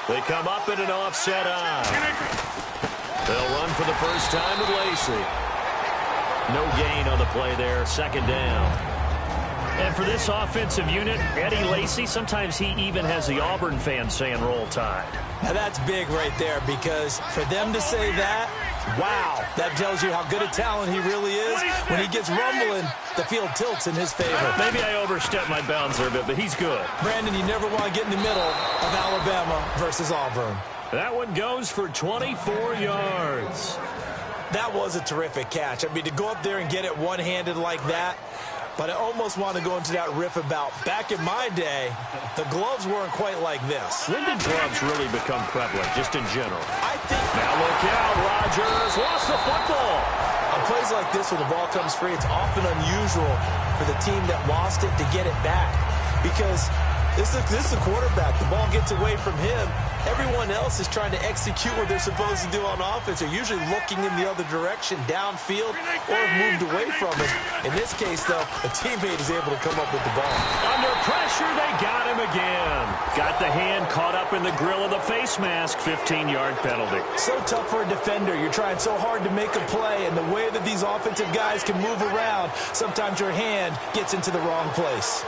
They come up in an offset eye. They'll run for the first time with Lacey. No gain on the play there, second down. And for this offensive unit, Eddie Lacy, sometimes he even has the Auburn fans saying roll tide. Now that's big right there, because for them to say that, wow, that tells you how good a talent he really is. When he gets rumbling, the field tilts in his favor. Maybe I overstepped my bounds there a bit, but he's good. Brandon, you never want to get in the middle of Alabama versus Auburn. That one goes for 24 yards. That was a terrific catch. I mean, to go up there and get it one-handed like that, but I almost want to go into that riff about back in my day, the gloves weren't quite like this. When did gloves really become prevalent, just in general? I think... Now look out, Rodgers lost the football. On plays like this where the ball comes free, it's often unusual for the team that lost it to get it back. Because this is a quarterback. The ball gets away from him. Everyone else is trying to execute what they're supposed to do on offense. They're usually looking in the other direction, downfield, or have moved away from it. In this case, though, a teammate is able to come up with the ball. Under pressure, they got him again. Got the hand caught up in the grill of the face mask. 15-yard penalty. So tough for a defender. You're trying so hard to make a play, and the way that these offensive guys can move around, sometimes your hand gets into the wrong place.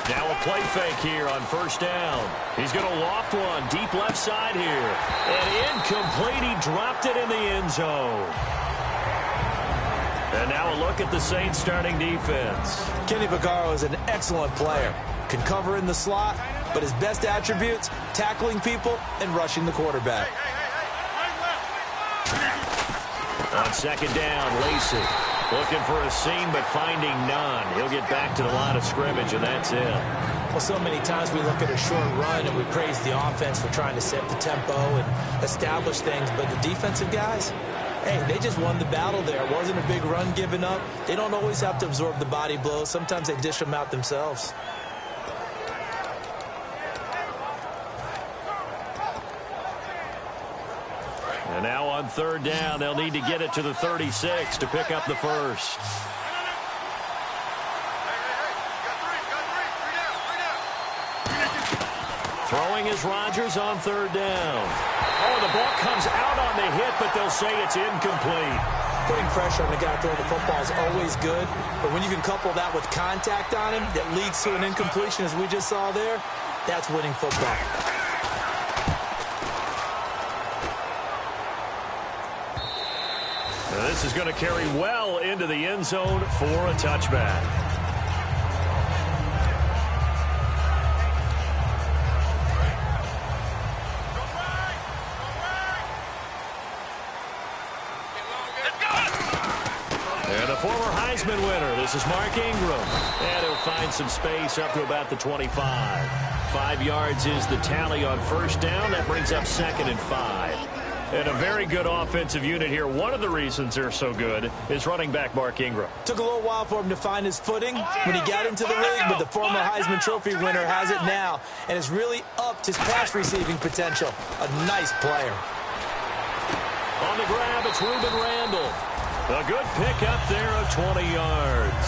Now a play fake here on first down. He's going to loft one deep left side here. And incomplete. He dropped it in the end zone. And now a look at the Saints starting defense. Kenny Vaccaro is an excellent player. Can cover in the slot, but his best attributes, tackling people and rushing the quarterback. On second down, Lacey. Looking for a seam, but finding none. He'll get back to the line of scrimmage, and that's it. Well, so many times we look at a short run and we praise the offense for trying to set the tempo and establish things, but the defensive guys, hey, they just won the battle there. It wasn't a big run given up. They don't always have to absorb the body blows. Sometimes they dish them out themselves. And now on third down, they'll need to get it to the 36 to pick up the first. Throwing is Rodgers on third down. Oh, the ball comes out on the hit, but they'll say it's incomplete. Putting pressure on the guy throwing the football is always good, but when you can couple that with contact on him that leads to an incompletion, as we just saw there, that's winning football. Now this is going to carry well into the end zone for a touchback. And the former Heisman winner, this is Mark Ingram. And he'll find some space up to about the 25. 5 yards is the tally on first down. That brings up 2nd and 5. And a very good offensive unit here. One of the reasons they're so good is running back Mark Ingram. Took a little while for him to find his footing when he got into the league, but the former Heisman Trophy winner has it now and has really upped his pass receiving potential. A nice player. On the grab, it's Ruben Randall. A good pick up there of 20 yards.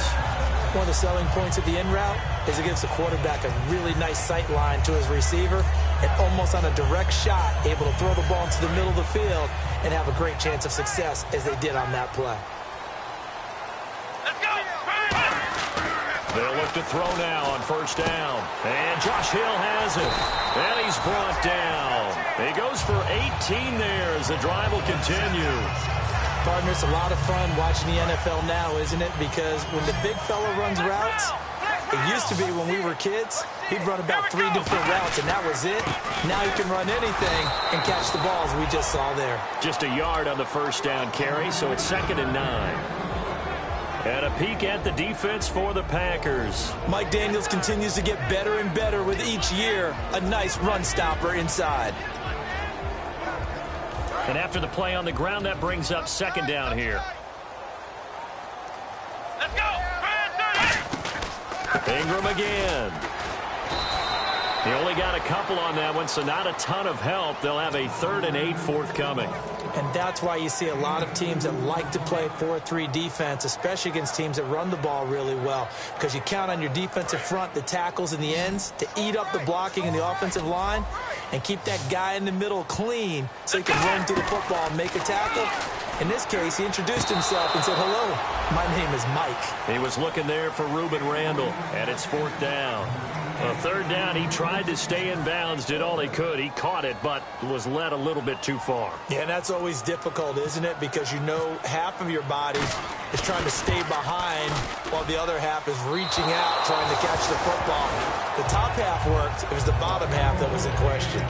One of the selling points of the in route is it gives the quarterback a really nice sight line to his receiver and almost on a direct shot able to throw the ball into the middle of the field and have a great chance of success as they did on that play. Let's go! They'll look to throw now on first down. And Josh Hill has it. And he's brought down. He goes for 18 there as the drive will continue. Partner, it's a lot of fun watching the NFL now, isn't it? Because when the big fella runs routes, it used to be when we were kids, he'd run about 3 different routes, and that was it. Now he can run anything and catch the balls we just saw there. Just a yard on the first down carry, so it's 2nd and 9. And a peek at the defense for the Packers. Mike Daniels continues to get better and better with each year. A nice run stopper inside. And after the play on the ground, that brings up 2nd down here. Let's go! Ingram again. He only got a couple on that one, so not a ton of help. They'll have a 3rd and 8 forthcoming. And that's why you see a lot of teams that like to play 4-3 defense, especially against teams that run the ball really well, because you count on your defensive front, the tackles and the ends, to eat up the blocking in the offensive line and keep that guy in the middle clean so he can run through the football and make a tackle. In this case, he introduced himself and said, "Hello, my name is Mike." He was looking there for Reuben Randall, and it's 4th down. A 3rd down, he tried to stay in bounds, did all he could. He caught it, but was led a little bit too far. Yeah, and that's always difficult, isn't it? Because you know half of your body is trying to stay behind while the other half is reaching out, trying to catch the football. The top half worked. It was the bottom half that was in question.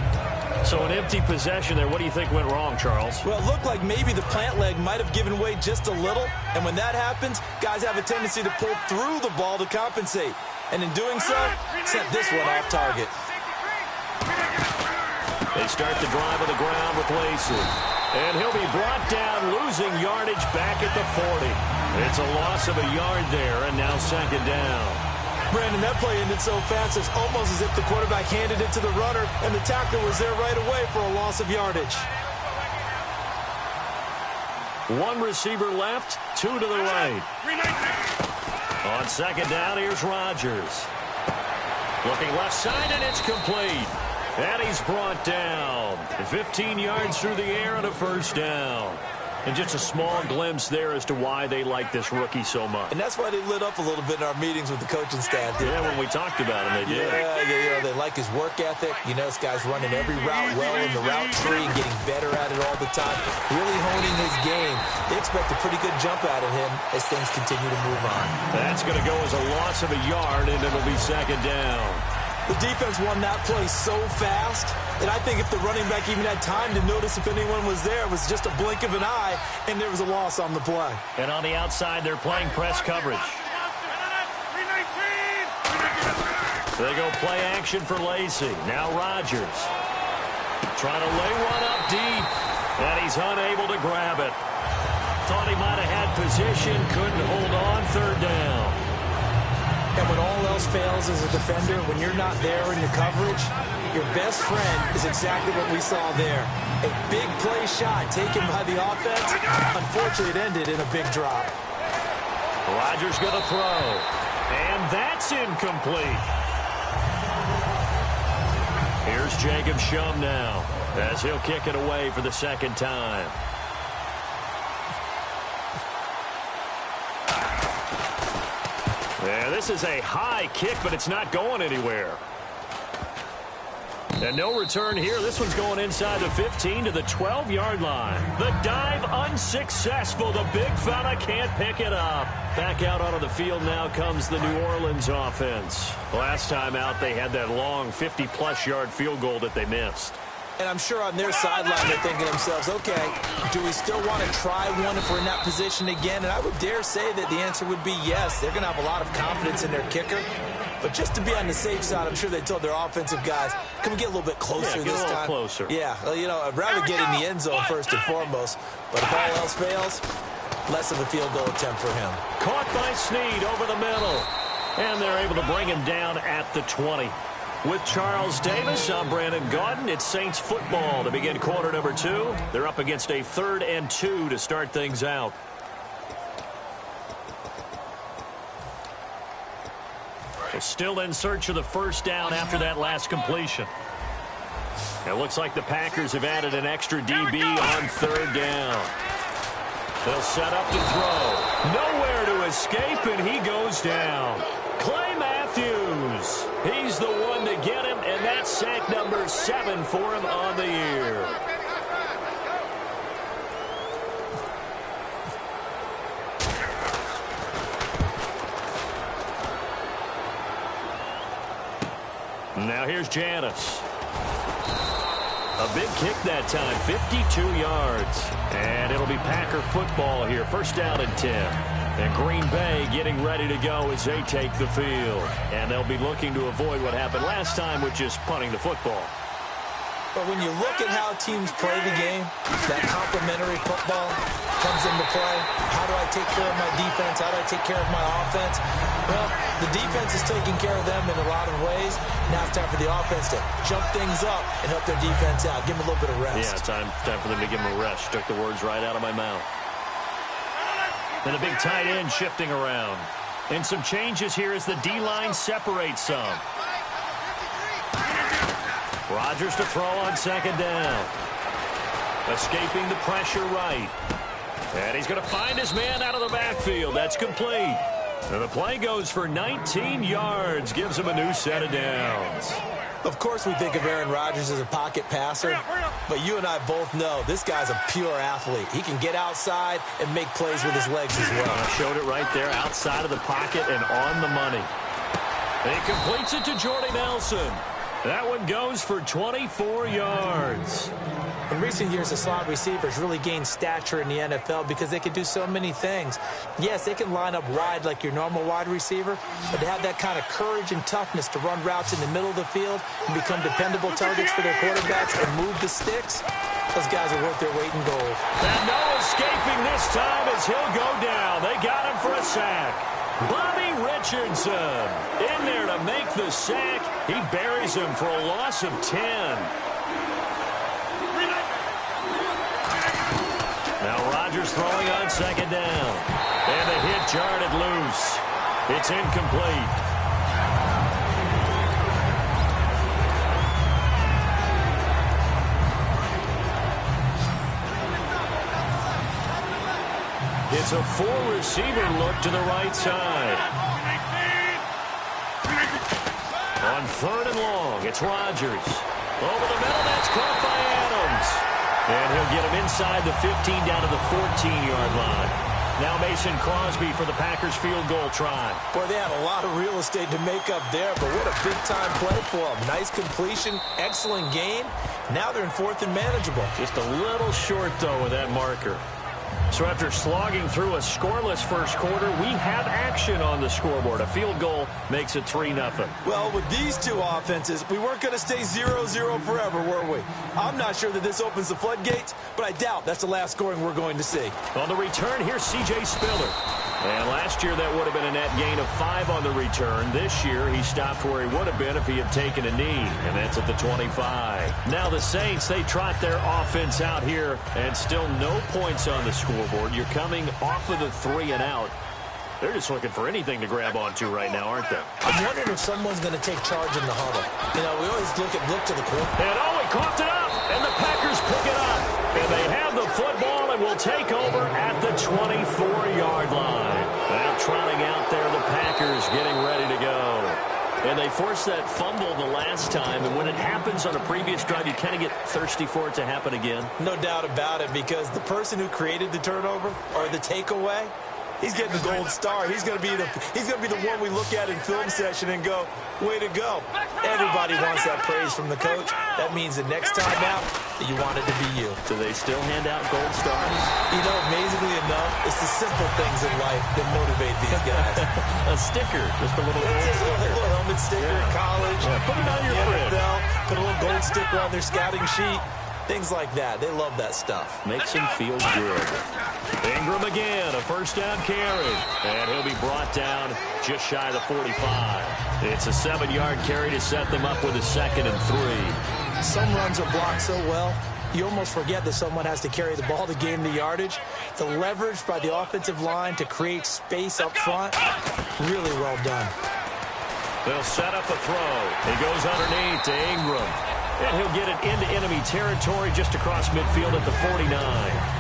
So an empty possession there. What do you think went wrong, Charles? Well, it looked like maybe the plant leg might have given way just a little. And when that happens, guys have a tendency to pull through the ball to compensate. And in doing so, sent this one off target. They start the drive on the ground with Lacey. And he'll be brought down, losing yardage back at the 40. It's a loss of a yard there, and now 2nd down. Brandon, that play ended so fast, it's almost as if the quarterback handed it to the runner, and the tackler was there right away for a loss of yardage. 1 receiver left, 2 to the right. On 2nd down, here's Rodgers. Looking left side, and it's complete. And he's brought down. 15 yards through the air and a 1st down. And just a small glimpse there as to why they like this rookie so much. And that's why they lit up a little bit in our meetings with the coaching staff. Yeah, when we talked about him, they did. Yeah, they like his work ethic. You know, this guy's running every route well in the route tree and getting better at it all the time. Really honing his game. They expect a pretty good jump out of him as things continue to move on. That's going to go as a loss of a yard, and it'll be 2nd down. The defense won that play so fast, and I think if the running back even had time to notice if anyone was there, it was just a blink of an eye, and there was a loss on the play. And on the outside, they're playing press coverage. They go play action for Lacey. Now Rodgers. Trying to lay one up deep, and he's unable to grab it. Thought he might have had position, couldn't hold on, 3rd down. And when all else fails as a defender, when you're not there in your coverage, your best friend is exactly what we saw there. A big play shot taken by the offense. Unfortunately, it ended in a big drop. Rodgers going to throw. And that's incomplete. Here's Jacob Shum now as he'll kick it away for the 2nd time. Yeah, this is a high kick, but it's not going anywhere. And no return here. This one's going inside the 15 to the 12-yard line. The dive unsuccessful. The big fella can't pick it up. Back out onto the field now comes the New Orleans offense. Last time out, they had that long 50-plus yard field goal that they missed. And I'm sure on their sideline they're thinking to themselves, okay, do we still want to try one if we're in that position again? And I would dare say that the answer would be yes. They're going to have a lot of confidence in their kicker. But just to be on the safe side, I'm sure they told their offensive guys, can we get a little bit closer this time? Closer. Yeah, well, you know, I'd rather get in the end zone first and foremost. But if all else fails, less of a field goal attempt for him. Caught by Snead over the middle. And they're able to bring him down at the 20. With Charles Davis, I'm Brandon Gaudin. It's Saints football to begin quarter number 2. They're up against a 3rd and 2 to start things out. They're still in search of the 1st down after that last completion. It looks like the Packers have added an extra DB on 3rd down. They'll set up to throw. Nowhere to escape, and he goes down. Clay Matthews. He's the one to get him, and that's sack number 7 for him on the year. Now here's Janis. A big kick that time, 52 yards. And it'll be Packer football here, 1st down and 10. And Green Bay getting ready to go as they take the field. And they'll be looking to avoid what happened last time, which is punting the football. But when you look at how teams play the game, that complementary football comes into play. How do I take care of my defense? How do I take care of my offense? Well, the defense is taking care of them in a lot of ways. Now it's time for the offense to jump things up and help their defense out. Give them a little bit of rest. Yeah, time for them to give them a rest. Took the words right out of my mouth. Then a big tight end shifting around. And some changes here as the D-line separates some. Rodgers to throw on second down. Escaping the pressure right. And he's going to find his man out of the backfield. That's complete. And the play goes for 19 yards. Gives him a new set of downs. Of course we think of Aaron Rodgers as a pocket passer, but you and I both know this guy's a pure athlete. He can get outside and make plays with his legs as well. I showed it right there, outside of the pocket and on the money. And he completes it to Jordy Nelson. That one goes for 24 yards. In recent years, the slot receivers really gained stature in the NFL because they can do so many things. Yes, they can line up wide like your normal wide receiver, but to have that kind of courage and toughness to run routes in the middle of the field and become dependable targets for their quarterbacks and move the sticks, those guys are worth their weight in gold. And no escaping this time as he'll go down. They got him for a sack. Bobby Richardson in there to make the sack. He buries him for a loss of 10. Now Rodgers throwing on second down. And the hit jarred loose. It's incomplete. It's a four-receiver look to the right side. On third and long, it's Rodgers. Over the middle, that's caught by Adams. And he'll get him inside the 15 down to the 14-yard line. Now Mason Crosby for the Packers field goal try. Boy, they had a lot of real estate to make up there, but what a big-time play for them. Nice completion, excellent gain. Now they're in fourth and manageable. Just a little short, though, with that marker. So after slogging through a scoreless first quarter, we have action on the scoreboard. A field goal makes it 3-0. Well, with these two offenses, we weren't going to stay 0-0 forever, were we? I'm not sure that this opens the floodgates, but I doubt that's the last scoring we're going to see. On the return, here's C.J. Spiller. And last year, that would have been a net gain of 5 on the return. This year, he stopped where he would have been if he had taken a knee, and that's at the 25. Now the Saints, they trot their offense out here, and still no points on the scoreboard. You're coming off of the 3 and out. They're just looking for anything to grab onto right now, aren't they? I'm wondering if someone's going to take charge in the huddle. You know, we always look to the quarter. And he coughed it up, and the Packers pick it up. And they have the football and will take over at the 24-yard line. Now trotting out there, the Packers getting ready to go. And they forced that fumble the last time, and when it happens on a previous drive, you kind of get thirsty for it to happen again. No doubt about it, because the person who created the turnover or the takeaway, he's getting the gold star. He's going to be the one we look at in film session and go, way to go. Everybody wants that praise from the coach. That means the next time out, you want it to be you. Do they still hand out gold stars? You know, amazingly enough, it's the simple things in life that motivate these guys. A sticker, just a little gold sticker. A little helmet sticker in college. Yeah, put it on your fridge. Put a little gold sticker on their scouting sheet. Things like that. They love that stuff. Makes them feel good. Ingram again, a first down carry. And he'll be brought down just shy of the 45. It's a 7-yard carry to set them up with a 2nd and 3. Some runs are blocked so well, you almost forget that someone has to carry the ball to gain the yardage. The leverage by the offensive line to create space up front, really well done. They'll set up a throw. He goes underneath to Ingram. And he'll get it into enemy territory just across midfield at the 49.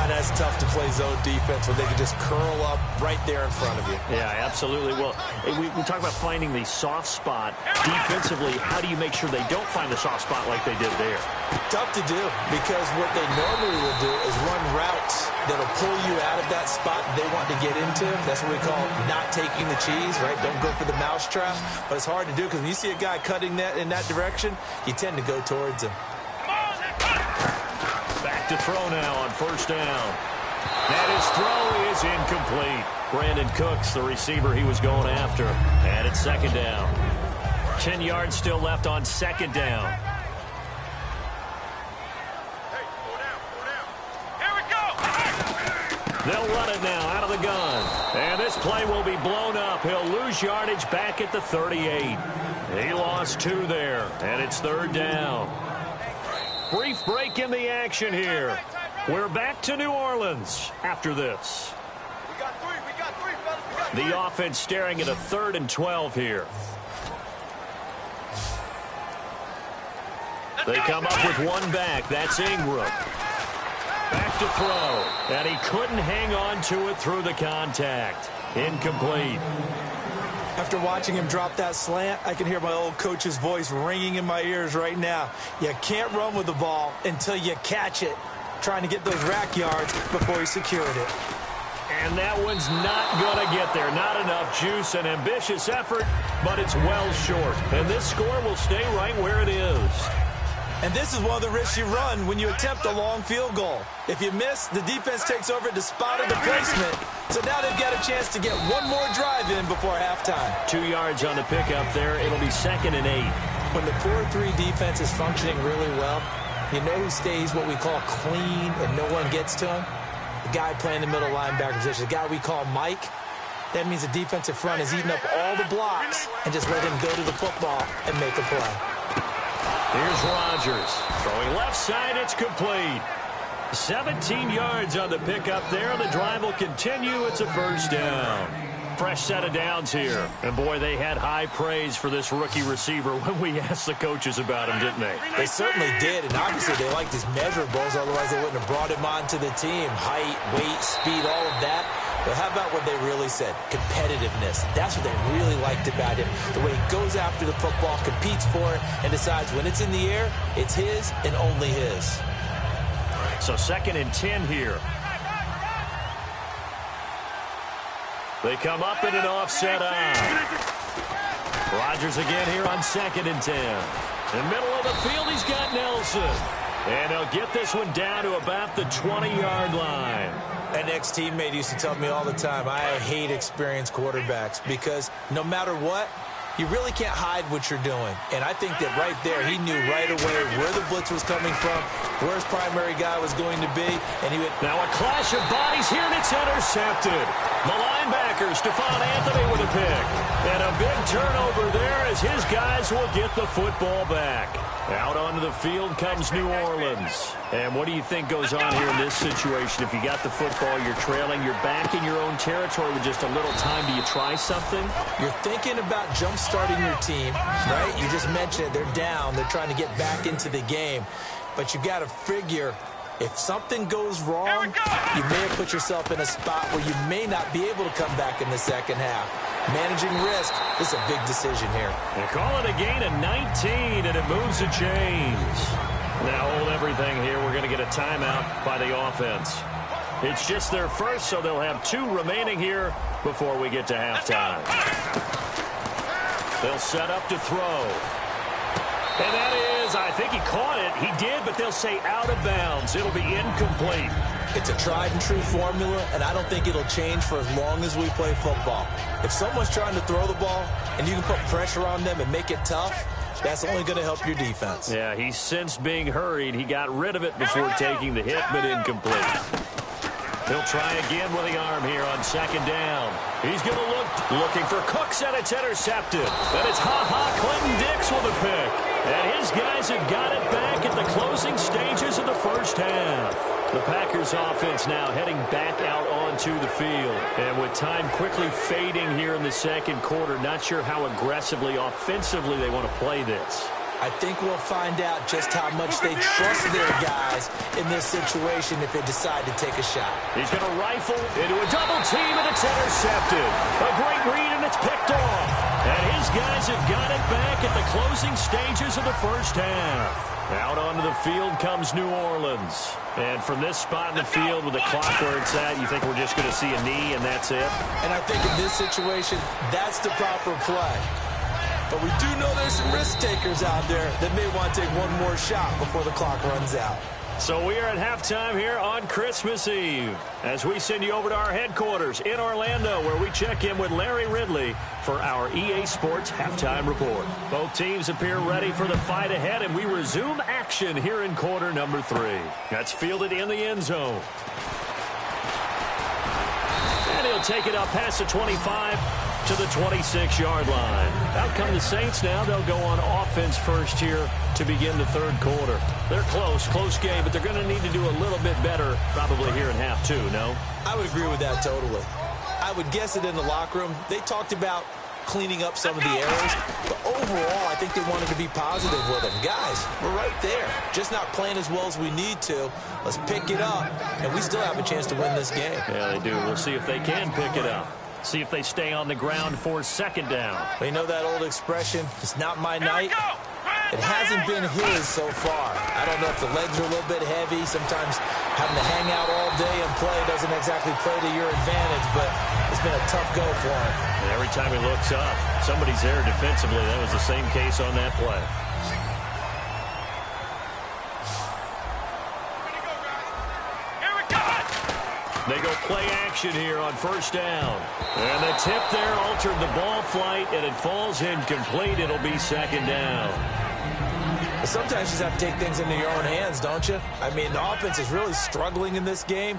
That's tough to play zone defense when they can just curl up right there in front of you. Yeah, absolutely. Well, we talk about finding the soft spot. Defensively, how do you make sure they don't find the soft spot like they did there? Tough to do, because what they normally will do is run routes that'll pull you out of that spot they want to get into. That's what we call not taking the cheese, right? Don't go for the mousetrap. But it's hard to do, because when you see a guy cutting that in that direction, you tend to go towards him. Back to throw now on first down. And his throw is incomplete. Brandon Cooks, the receiver he was going after. And it's 2nd down. 10 yards still left on 2nd down. They'll run it now out of the gun. And this play will be blown up. He'll lose yardage back at the 38. He lost 2 there, and it's 3rd down. Brief break in the action here. We're back to New Orleans after this. We got three, fellas. The offense staring at a 3rd and 12 here. They come up with 1 back. That's Ingram. Back to throw. And he couldn't hang on to it through the contact. Incomplete. After watching him drop that slant, I can hear my old coach's voice ringing in my ears right now. You can't run with the ball until you catch it. Trying to get those rack yards before he secured it. And that one's not going to get there. Not enough juice. An ambitious effort, but it's well short. And this score will stay right where it is. And this is one of the risks you run when you attempt a long field goal. If you miss, the defense takes over to spot the placement. So now they've got a chance to get one more drive in before halftime. 2 yards on the pickup there. It'll be 2nd and 8. When the 4-3 defense is functioning really well, you know who stays what we call clean and no one gets to him? The guy playing the middle linebacker position, the guy we call Mike. That means the defensive front is eating up all the blocks and just let him go to the football and make a play. Here's Rodgers. Throwing left side, it's complete. 17 yards on the pickup there. The drive will continue. It's a 1st down. Fresh set of downs here. And, boy, they had high praise for this rookie receiver when we asked the coaches about him, didn't they? They certainly did, and obviously they liked his measurables. Otherwise, they wouldn't have brought him onto the team. Height, weight, speed, all of that. But how about what they really said? Competitiveness. That's what they really liked about him. The way he goes after the football, competes for it, and decides when it's in the air, it's his and only his. So 2nd and 10 here. They come up in an offset eye. Rodgers again here on 2nd and 10. In the middle of the field, he's got Nelson. And he'll get this one down to about the 20-yard line. An ex-teammate used to tell me all the time, I hate experienced quarterbacks because no matter what, you really can't hide what you're doing. And I think that right there, he knew right away where the blitz was coming from, where his primary guy was going to be, and he would... Now a clash of bodies here, and it's intercepted. The linebacker, Stephon Anthony with a pick. And a big turnover there as his guys will get the football back. Out onto the field comes New Orleans. And what do you think goes on here in this situation? If you got the football, you're trailing, you're back in your own territory with just a little time. Do you try something? You're thinking about jump-starting your team, right? You just mentioned it. They're down. They're trying to get back into the game. But you got to figure, if something goes wrong, you may have put yourself in a spot where you may not be able to come back in the second half. Managing risk is a big decision here. They call it a gain of 19, and it moves the chains. Now hold everything here. We're going to get a timeout by the offense. It's just their first, so they'll have 2 remaining here before we get to halftime. They'll set up to throw. And that is, I think he caught it. He did, but they'll say out of bounds. It'll be incomplete. It's a tried-and-true formula, and I don't think it'll change for as long as we play football. If someone's trying to throw the ball and you can put pressure on them and make it tough, that's only going to help your defense. Yeah, he's since being hurried. He got rid of it before taking the hit, but incomplete. He'll try again with the arm here on 2nd down. He's going to looking for Cooks, and it's intercepted. And it's Clinton Dix with a pick. And his guys have got it back at the closing stages of the first half. The Packers offense now heading back out onto the field. And with time quickly fading here in the second quarter, not sure how aggressively, offensively they want to play this. I think we'll find out just how much they trust their guys in this situation if they decide to take a shot. He's going to rifle into a double team, and it's intercepted. A great read, and it's picked off. And his guys have got it back at the closing stages of the first half. Out onto the field comes New Orleans. And from this spot in the field with the clock where it's at, you think we're just going to see a knee and that's it? And I think in this situation, that's the proper play. But we do know there's some risk takers out there that may want to take one more shot before the clock runs out. So we are at halftime here on Christmas Eve as we send you over to our headquarters in Orlando, where we check in with Larry Ridley for our EA Sports Halftime Report. Both teams appear ready for the fight ahead, and we resume action here in quarter number 3. That's fielded in the end zone. take it up past the 25 to the 26-yard line. Out come the Saints now. They'll go on offense first here to begin the third quarter. They're close game, but they're going to need to do a little bit better probably here in half two, no? I would agree with that totally. I would guess it in the locker room. They talked about cleaning up some of the errors, but overall, I think they wanted to be positive with them. Guys, we're right there. Just not playing as well as we need to. Let's pick it up, and we still have a chance to win this game. Yeah, they do. We'll see if they can pick it up. See if they stay on the ground for second down. You know that old expression, it's not my night? It hasn't been his so far. I don't know if the legs are a little bit heavy. Sometimes having to hang out all day and play doesn't exactly play to your advantage, but it's been a tough go for him. And every time he looks up, somebody's there defensively. That was the same case on that play. They go play action here on first down. And the tip there altered the ball flight, and it falls incomplete. It'll be second down. Sometimes you just have to take things into your own hands, don't you? I mean, the offense is really struggling in this game.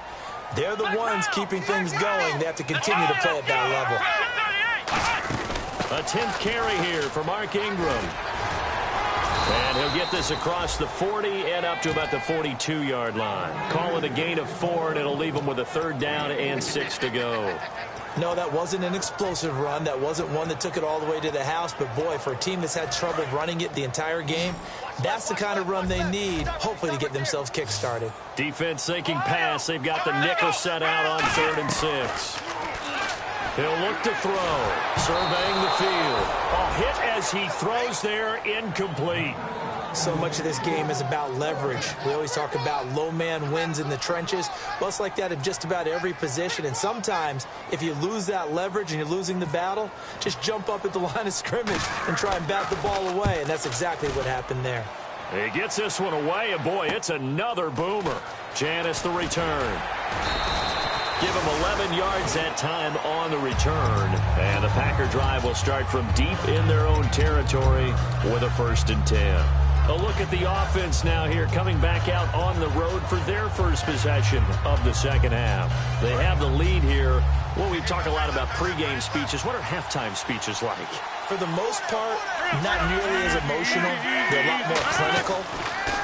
They're the ones keeping things going. They have to continue to play at that level. A 10th carry here for Mark Ingram. And he'll get this across the 40 and up to about the 42-yard line. Call it a gain of 4, and it'll leave him with a third down and 6 to go. No, that wasn't an explosive run. That wasn't one that took it all the way to the house. But, boy, for a team that's had trouble running it the entire game, that's the kind of run they need, hopefully, to get themselves kick-started. Defense thinking pass. They've got the nickel set out on 3rd and 6. He'll look to throw. Surveying the field. A hit as he throws there, incomplete. So much of this game is about leverage. We always talk about low man wins in the trenches. Well, it's like that in just about every position. And sometimes, if you lose that leverage and you're losing the battle, just jump up at the line of scrimmage and try and bat the ball away. And that's exactly what happened there. He gets this one away, and boy, it's another boomer. Janis the return. Give him 11 yards that time on the return. And the Packer drive will start from deep in their own territory with a 1st and 10. A look at the offense now here, coming back out on the road for their first possession of the second half. They have the lead here. Well, we talk a lot about pregame speeches. What are halftime speeches like? For the most part, not nearly as emotional. They're a lot more clinical.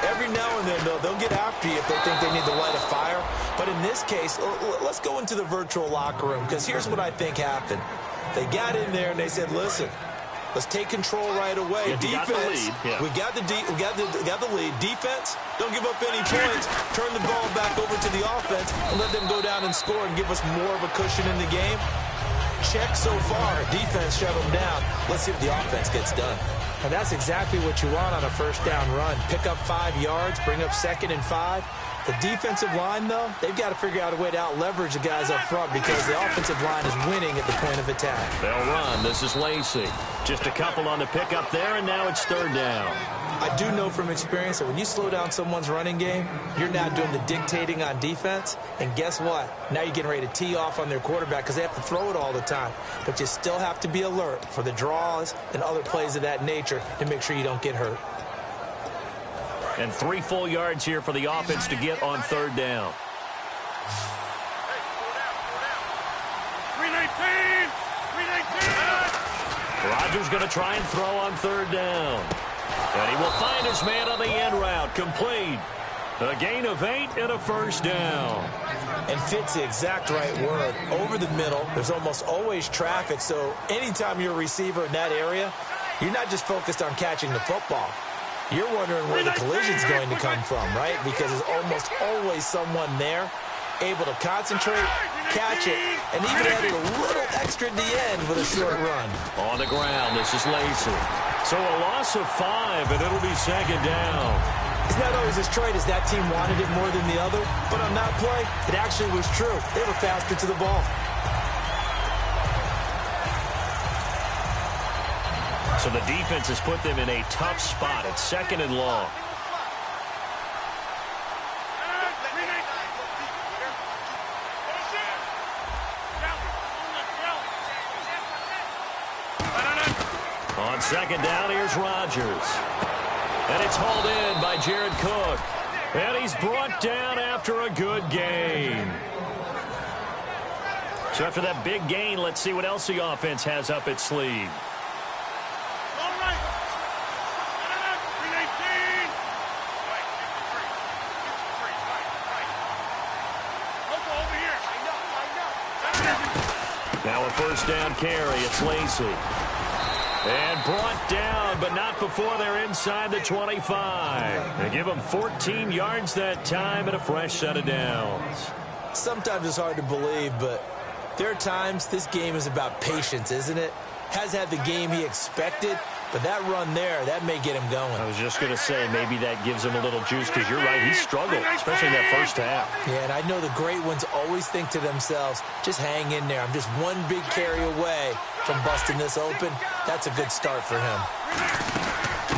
Every now and then, though, they'll get after you if they think they need to light a fire. But in this case, let's go into the virtual locker room, because here's what I think happened. They got in there and they said, listen, let's take control right away. Defense, we got the lead. Defense, don't give up any points. Turn the ball back over to the offense and let them go down and score and give us more of a cushion in the game. Check so far. Defense shut them down. Let's see if the offense gets done. And that's exactly what you want on a first down run. Pick up 5 yards, bring up 2nd and 5. The defensive line, though, they've got to figure out a way to out-leverage the guys up front because the offensive line is winning at the point of attack. They'll run. This is Lacy. Just a couple on the pickup there, and now it's 3rd down. I do know from experience that when you slow down someone's running game, you're now doing the dictating on defense. And guess what? Now you're getting ready to tee off on their quarterback because they have to throw it all the time. But you still have to be alert for the draws and other plays of that nature to make sure you don't get hurt. And 3 full yards here for the offense to get on 3rd down. 319! 319! Rodgers going to try and throw on 3rd down. And he will find his man on the end route. Complete. A gain of 8 and a 1st down. And fit's the exact right word. Over the middle, there's almost always traffic. So anytime you're a receiver in that area, you're not just focused on catching the football. You're wondering where the collision's going to come from, right? Because there's almost always someone there able to concentrate, catch it, and even add a little extra at the end with a short run. On the ground, this is Lacy. So a loss of 5, and it'll be 2nd down. It's not always as straight as that team wanted it more than the other, but on that play, it actually was true. They were faster to the ball. So the defense has put them in a tough spot at 2nd and long. On 2nd down, here's Rodgers. And it's hauled in by Jared Cook. And he's brought down after a good gain. So after that big gain, let's see what else the offense has up its sleeve. All right. 318. Look over here. I know. Now a first down carry. It's Lacy. And brought down, but not before they're inside the 25. They give them 14 yards that time and a fresh set of downs. Sometimes it's hard to believe, but there are times this game is about patience, isn't it? Has had the game he expected, but that run there, that may get him going. I was just going to say, maybe that gives him a little juice, because you're right, he struggled, especially in that first half. Yeah, and I know the great ones always think to themselves, just hang in there. I'm just one big carry away from busting this open. That's a good start for him.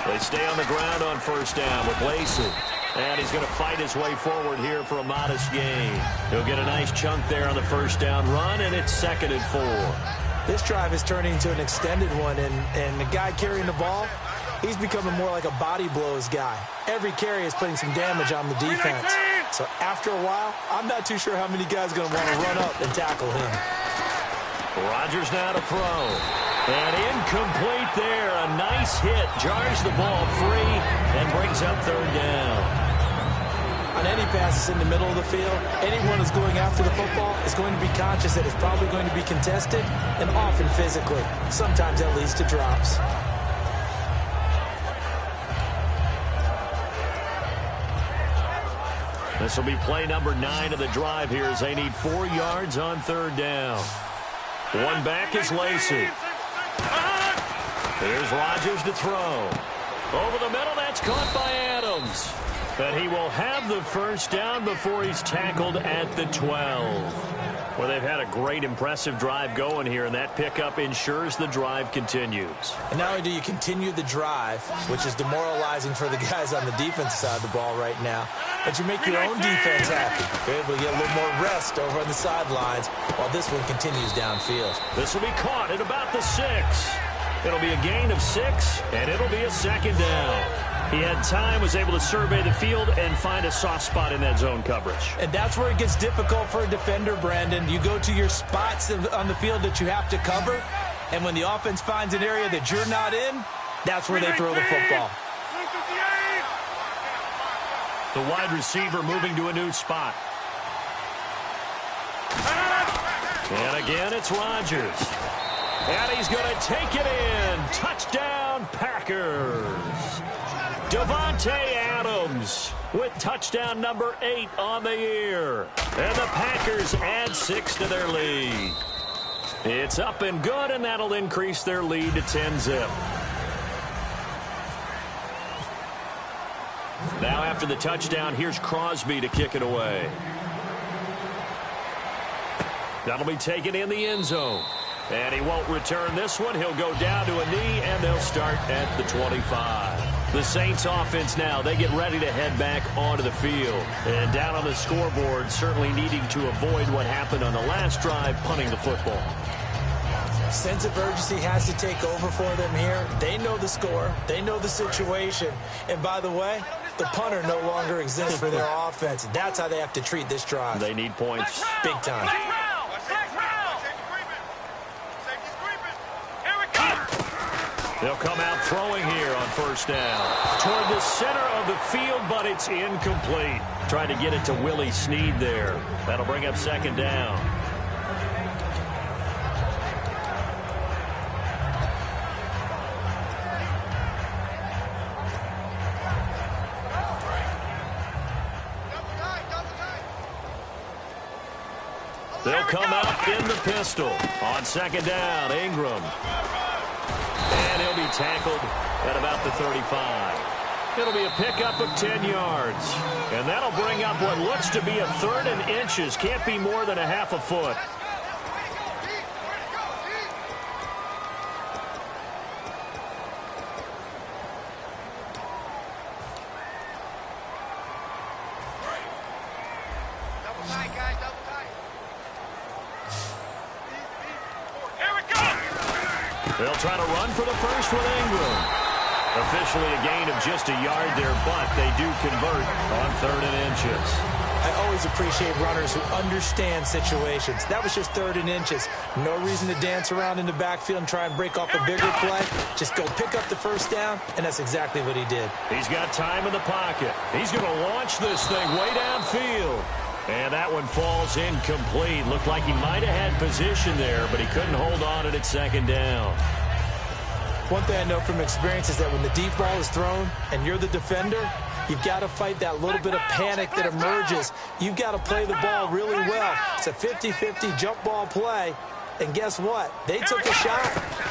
They stay on the ground on first down with Lacy. And he's going to fight his way forward here for a modest gain. He'll get a nice chunk there on the first down run, and it's 2nd and 4. This drive is turning into an extended one, and the guy carrying the ball, he's becoming more like a body blows guy. Every carry is putting some damage on the defense. So after a while, I'm not too sure how many guys are going to want to run up and tackle him. Rodgers now to throw. And incomplete there. A nice hit. Jars the ball free and brings up 3rd down. On any passes in the middle of the field, anyone who's going after the football is going to be conscious that it's probably going to be contested, and often physically. Sometimes that leads to drops. This will be play number 9 of the drive here as they need 4 yards on 3rd down. One back is Lacy. Here's Rodgers to throw. Over the middle, that's caught by Adams. But he will have the first down before he's tackled at the 12. Well, they've had a great, impressive drive going here, and that pickup ensures the drive continues. And not only do you continue the drive, which is demoralizing for the guys on the defensive side of the ball right now, but you make your own defense happy. You're able to get a little more rest over on the sidelines while this one continues downfield. This will be caught at about the 6. It'll be a gain of 6, and it'll be a 2nd down. He had time, was able to survey the field and find a soft spot in that zone coverage. And that's where it gets difficult for a defender, Brandon. You go to your spots on the field that you have to cover, and when the offense finds an area that you're not in, that's where they throw the football. The wide receiver moving to a new spot. And again, it's Rodgers. And he's going to take it in. Touchdown, Packers. Davante Adams with touchdown number 8 on the year. And the Packers add 6 to their lead. It's up and good, and that'll increase their lead to 10-zip. Now after the touchdown, here's Crosby to kick it away. That'll be taken in the end zone. And he won't return this one. He'll go down to a knee, and they'll start at the 25. The Saints offense now, they get ready to head back onto the field. And down on the scoreboard, certainly needing to avoid what happened on the last drive, punting the football. Sense of urgency has to take over for them here. They know the score. They know the situation. And by the way, the punter no longer exists for their offense. That's how they have to treat this drive. They need points. Big time. They'll come out throwing here on first down. Toward the center of the field, but it's incomplete. Trying to get it to Willie Snead there. That'll bring up 2nd down. They'll come out in the pistol. On 2nd down, Ingram. And he'll be tackled at about the 35. It'll be a pickup of 10 yards. And that'll bring up what looks to be a 3rd and inches. Can't be more than a half a foot. They'll try to run for the first with Ingram. Officially a gain of just a yard there, but they do convert on 3rd and inches. I always appreciate runners who understand situations. That was just 3rd and inches. No reason to dance around in the backfield and try and break off a bigger play. Just go pick up the first down, and that's exactly what he did. He's got time in the pocket. He's going to launch this thing way downfield. And that one falls incomplete. Looked like he might have had position there, but he couldn't hold on at 2nd down. One thing I know from experience is that when the deep ball is thrown and you're the defender, you've got to fight that little bit of panic that emerges. You've got to play the ball really well. It's a 50-50 jump ball play. And guess what? They took a shot.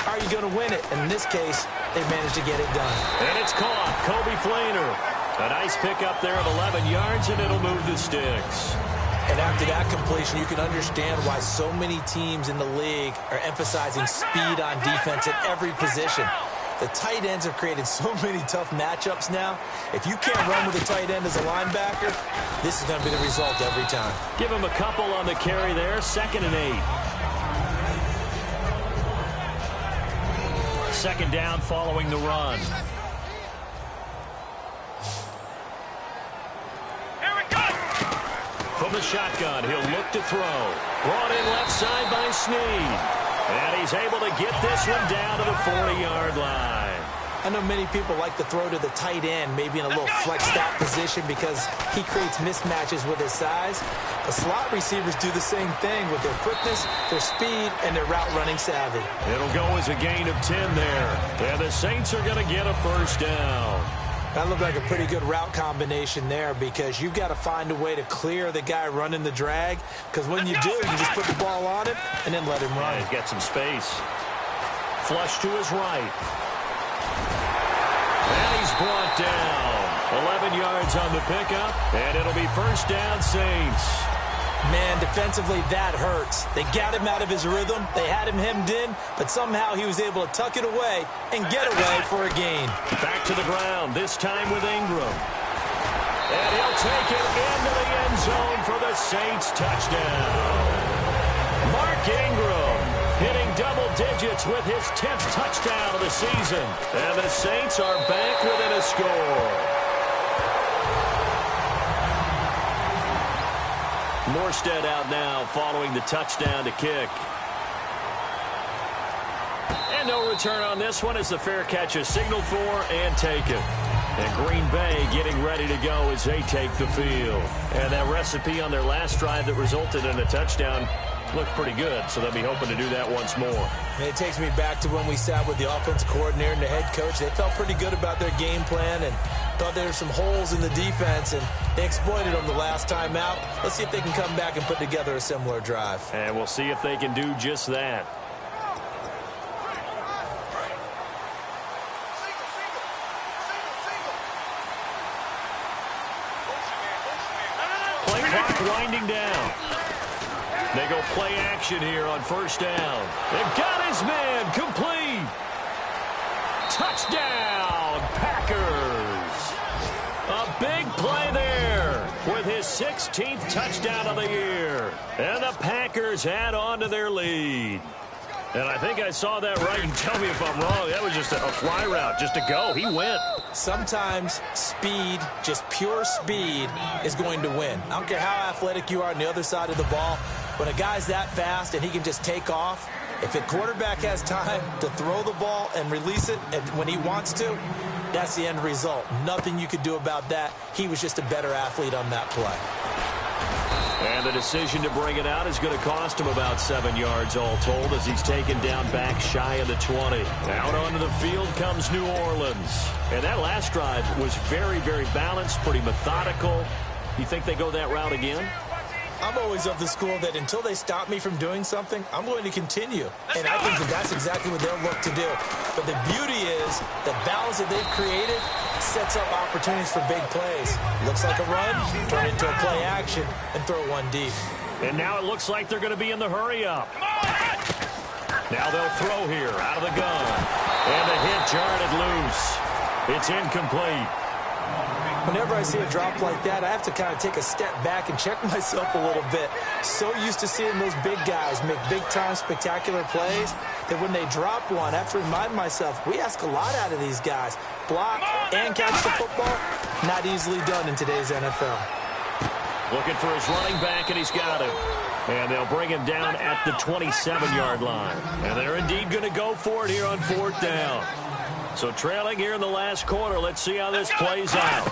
How are you going to win it? And in this case, they managed to get it done. And it's caught. Kobe Fleener. A nice pickup there of 11 yards, and it'll move the sticks. And after that completion, you can understand why so many teams in the league are emphasizing speed on defense at every position. The tight ends have created so many tough matchups now. If you can't run with a tight end as a linebacker, this is going to be the result every time. Give him a couple on the carry there. 2nd and 8. 2nd down following the run. From the shotgun, he'll look to throw. Brought in left side by Snead. And he's able to get this one down to the 40-yard line. I know many people like to throw to the tight end, maybe in a little flexed out position because he creates mismatches with his size. The slot receivers do the same thing with their quickness, their speed, and their route running savvy. It'll go as a gain of 10 there. And the Saints are going to get a 1st down. That looked like a pretty good route combination there because you've got to find a way to clear the guy running the drag, because when you do, you just put the ball on him and then let him run. Yeah, he's got some space. Flush to his right. And he's brought down. 11 yards on the pickup, and it'll be 1st down Saints. Man, defensively, that hurts. They got him out of his rhythm. They had him hemmed in, but somehow he was able to tuck it away and get away for a gain. Back to the ground, this time with Ingram. And he'll take it into the end zone for the Saints touchdown. Mark Ingram hitting double digits with his 10th touchdown of the season. And the Saints are back within a score. Morstead out now following the touchdown to kick. And no return on this one as the fair catch is signaled for and taken. And Green Bay getting ready to go as they take the field. And that recipe on their last drive that resulted in a touchdown looked pretty good, so they'll be hoping to do that once more. And it takes me back to when we sat with the offensive coordinator and the head coach. They felt pretty good about their game plan and thought there were some holes in the defense, and they exploited them the last time out. Let's see if they can come back and put together a similar drive. And we'll see if they can do just that. Play clock winding down. They go play action here on 1st down. They've got his man complete. Touchdown, Packers. A big play there with his 16th touchdown of the year. And the Packers add on to their lead. And I think I saw that right, and tell me if I'm wrong. That was just a fly route, just to go. He went. Sometimes speed, just pure speed, is going to win. I don't care how athletic you are on the other side of the ball. When a guy's that fast and he can just take off, if a quarterback has time to throw the ball and release it when he wants to, that's the end result. Nothing you could do about that. He was just a better athlete on that play. And the decision to bring it out is going to cost him about 7 yards all told as he's taken down back shy of the 20. Out onto the field comes New Orleans. And that last drive was very, very balanced, pretty methodical. You think they go that route again? I'm always of the school that until they stop me from doing something, I'm going to continue. And I think that that's exactly what they'll look to do. But the beauty is the balance that they've created sets up opportunities for big plays. Looks like a run, turn into a play action, and throw one deep. And now it looks like they're going to be in the hurry-up. Now they'll throw here out of the gun. And the hit jarred it loose. It's incomplete. Whenever I see a drop like that, I have to kind of take a step back and check myself a little bit. So used to seeing those big guys make big-time spectacular plays that when they drop one, I have to remind myself, we ask a lot out of these guys. Block and catch the football, not easily done in today's NFL. Looking for his running back, and he's got him. And they'll bring him down at the 27-yard line. And they're indeed going to go for it here on 4th down. So trailing here in the last quarter. Let's see how this plays out.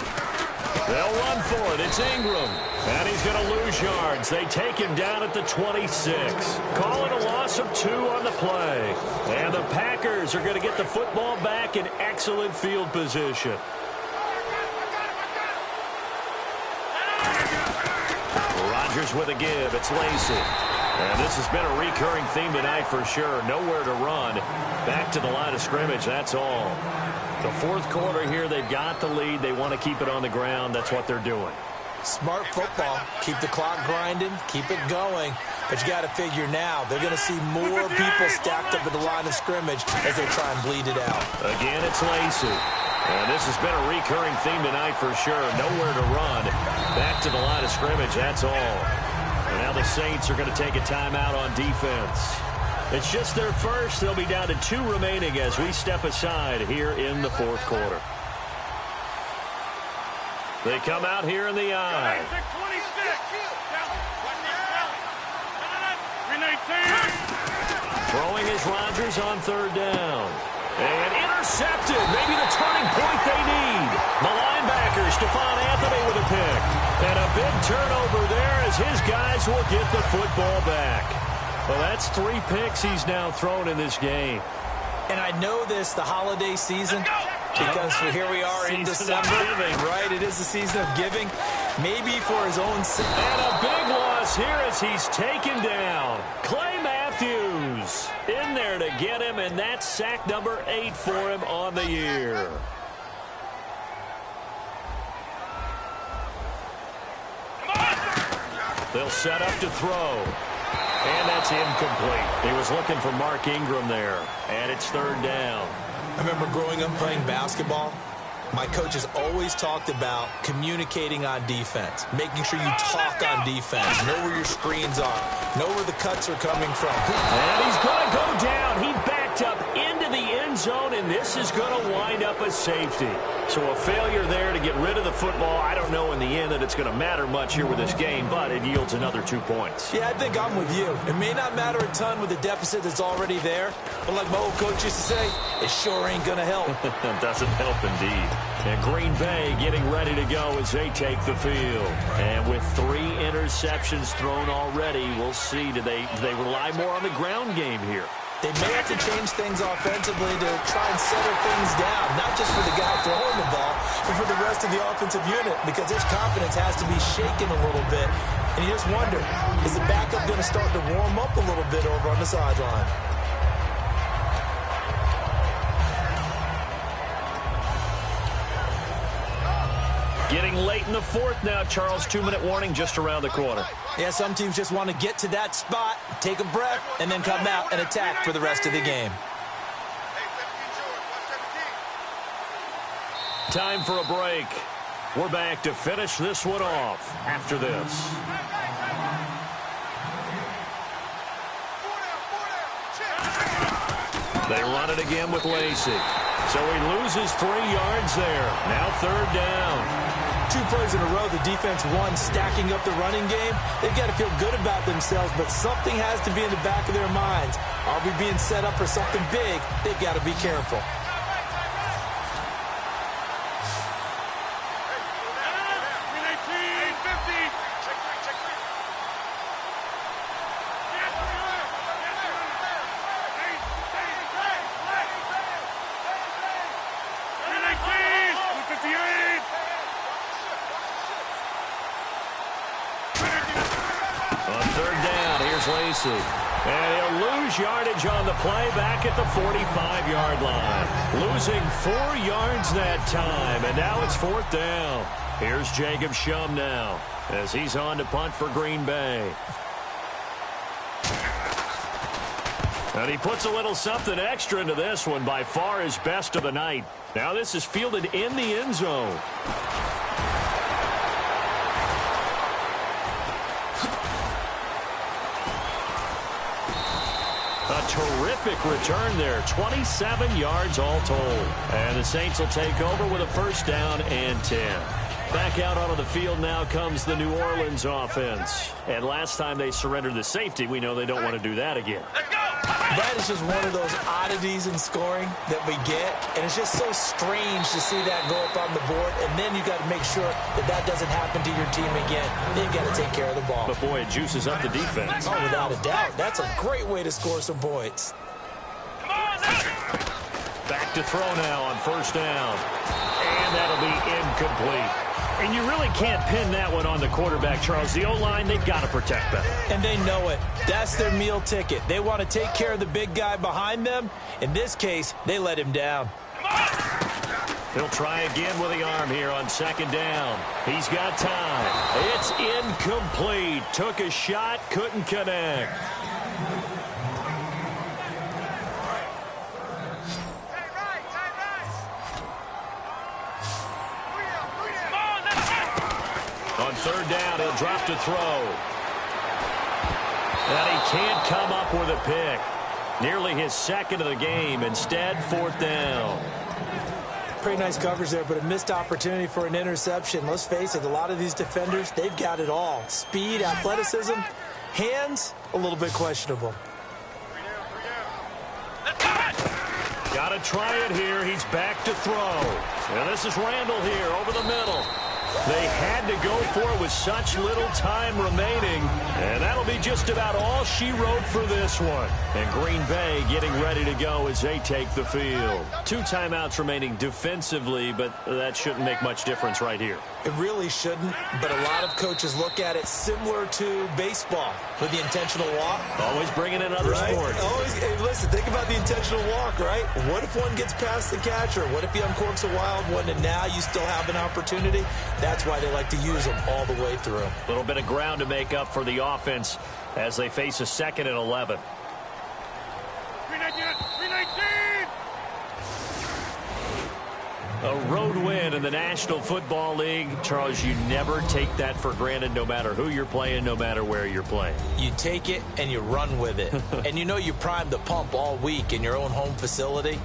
They'll run for it. It's Ingram. And he's going to lose yards. They take him down at the 26. Call it a loss of 2 on the play. And the Packers are going to get the football back in excellent field position. Rodgers with a give. It's Lacy. And this has been a recurring theme tonight for sure. Nowhere to run. Back to the line of scrimmage. That's all. The 4th quarter here, they've got the lead. They want to keep it on the ground. That's what they're doing. Smart football. Keep the clock grinding. Keep it going. But you got to figure now, they're going to see more people stacked up at the line of scrimmage as they try and bleed it out. Again, it's Lacy. And this has been a recurring theme tonight for sure. Nowhere to run. Back to the line of scrimmage. That's all. And now the Saints are going to take a timeout on defense. It's just their first. They'll be down to 2 remaining as we step aside here in the 4th quarter. They come out here in the eye. Throwing is Rodgers on 3rd down. And intercepted. Maybe the turning point they need. The linebacker, Stephon Anthony with a pick. And a big turnover there as his guys will get the football back. Well, that's 3 picks he's now thrown in this game. And I know this, the holiday season, because here we are in December, right? It is the season of giving. Maybe for his own sake. And a big loss here as he's taken down. Clay Matthews in there to get him, and that's sack number 8 for him on the year. They'll set up to throw. And that's incomplete. He was looking for Mark Ingram there. And it's 3rd down. I remember growing up playing basketball. My coaches always talked about communicating on defense, making sure you talk on defense, know where your screens are, know where the cuts are coming from. And he's going to go down. He backed up into the end zone, and this is going to wind up a safety. So a failure there to get rid of the football. I don't know in the end that it's going to matter much here with this game, but it yields another 2 points. Yeah, I think I'm with you. It may not matter a ton with the deficit that's already there, but like my old coach used to say, it sure ain't going to help. Doesn't help indeed. And Green Bay getting ready to go as they take the field. And with 3 interceptions thrown already, we'll see. Do they rely more on the ground game here? They may have to change things offensively to try and settle things down, not just for the guy throwing the ball, but for the rest of the offensive unit, because his confidence has to be shaken a little bit. And you just wonder, is the backup going to start to warm up a little bit over on the sideline? Getting late in the 4th now, Charles. 2-minute warning just around the corner. Yeah, some teams just want to get to that spot, take a breath, and then come out and attack for the rest of the game. Time for a break. We're back to finish this one off after this. They run it again with Lacy. So he loses 3 yards there. Now 3rd down. 2 plays in a row, the defense won, stacking up the running game. They've got to feel good about themselves, but something has to be in the back of their minds. Are we being set up for something big? They've got to be careful. Lacy. And he'll lose yardage on the play back at the 45-yard line. Losing 4 yards that time, and now it's 4th down. Here's Jacob Shum now as he's on to punt for Green Bay. And he puts a little something extra into this one, by far his best of the night. Now this is fielded in the end zone. A terrific return there. 27 yards all told. And the Saints will take over with a 1st down and 10. Back out onto the field now comes the New Orleans offense. And last time they surrendered the safety, we know they don't want to do that again. That is just one of those oddities in scoring that we get. And it's just so strange to see that go up on the board. And then you got to make sure that that doesn't happen to your team again. Then you got to take care of the ball. But, boy, it juices up the defense. Oh, without a doubt. That's a great way to score some points. Back to throw now on first down. And that'll be incomplete. And you really can't pin that one on the quarterback, Charles. The O-line, they've got to protect them. And they know it. That's their meal ticket. They want to take care of the big guy behind them. In this case, they let him down. He'll try again with the arm here on second down. He's got time. It's incomplete. Took a shot, couldn't connect. On third down, he'll drop to throw. And he can't come up with a pick. Nearly his second of the game. Instead, fourth down. Pretty nice coverage there, but a missed opportunity for an interception. Let's face it, a lot of these defenders, they've got it all. Speed, athleticism, hands, a little bit questionable. Got to try it here. He's back to throw. And this is Randall here over the middle. They had to go for it with such little time remaining. And that'll be just about all she wrote for this one. And Green Bay getting ready to go as they take the field. 2 timeouts remaining defensively, but that shouldn't make much difference right here. It really shouldn't, but a lot of coaches look at it similar to baseball with the intentional walk. Always bringing in other sports. Always, hey, listen, think about the intentional walk, right? What if one gets past the catcher? What if he uncorks a wild one and now you still have an opportunity? That's why they like to use them all the way through. A little bit of ground to make up for the offense as they face a 2nd and 11. 319! A road win in the National Football League. Charles, you never take that for granted no matter who you're playing, no matter where you're playing. You take it and you run with it. And you know you primed the pump all week in your own home facility.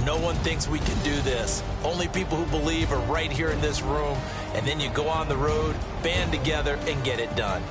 No one thinks we can do this. Only people who believe are right here in this room. And then you go on the road, band together, and get it done.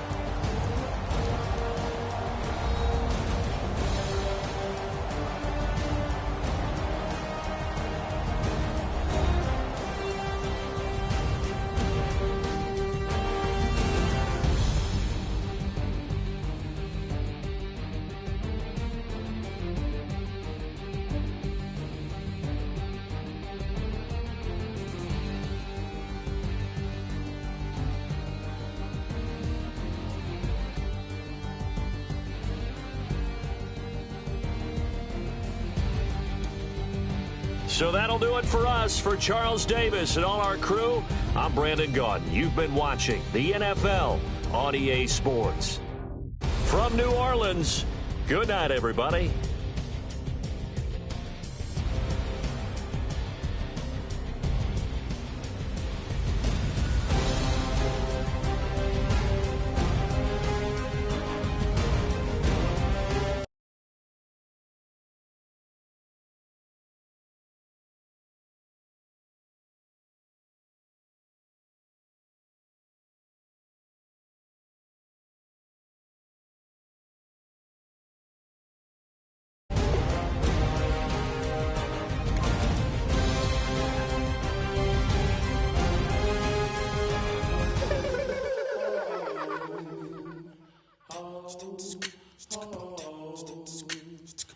So that'll do it for us. For Charles Davis and all our crew, I'm Brandon Gaudin. You've been watching the NFL on EA Sports. From New Orleans, good night, everybody.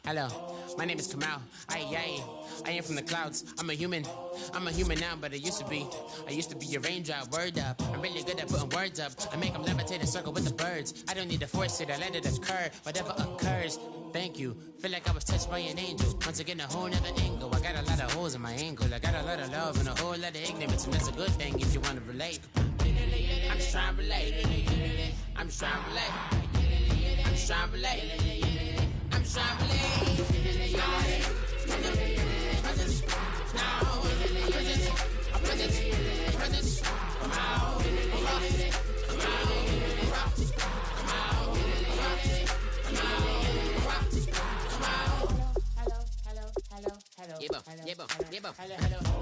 Hello, my name is Kamal. I am from the clouds. I'm a human now, but I used to be a raindrop. Word up, I'm really good at putting words up. I make them levitate and circle with the birds. I don't need to force it, I let it occur. Whatever occurs, thank you. Feel like I was touched by an angel. Once again, a whole nother angle. I got a lot of holes in my ankle. I got a lot of love and a whole lot of ignorance, and that's a good thing if you want to relate. I'm just trying to relate. I'm just trying to relate. I'm just trying to relate. I'm just trying to relate.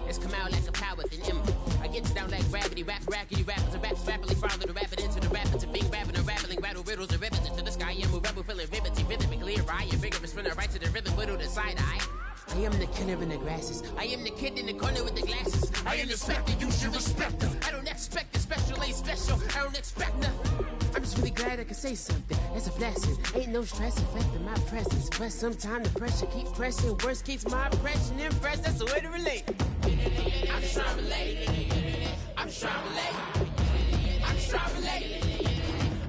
It's come out like a power with an M. I get down like rabbit. Rabbity rap, rackety rappers and raps rapidly follow the rapid into the rapids and bing rapping and rattling rattle riddles and rivets into the sky. I'm a rebel feeling rivety, rhythm and clear eye and vigorous spinner right to the rhythm, whittle the side eye. I am the killer in the grasses. I am the kid in the corner with the glasses. I am the specter, you should respect them. I don't expect the special, ain't special. I don't expect nothing. I'm just really glad I can say something. That's a blessing. Ain't no stress affecting my presence. But sometimes the pressure keep pressing. Worst keeps my impression impressed. That's the way to relate. I'm just trying to relate. I'm just trying to relate. I'm just trying to relate.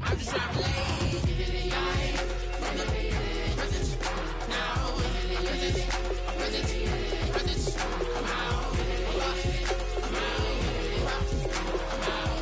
I'm just trying to relate. From the presence now. Presence. Presence. Come out. Come out. Come out. Come out.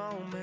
moment.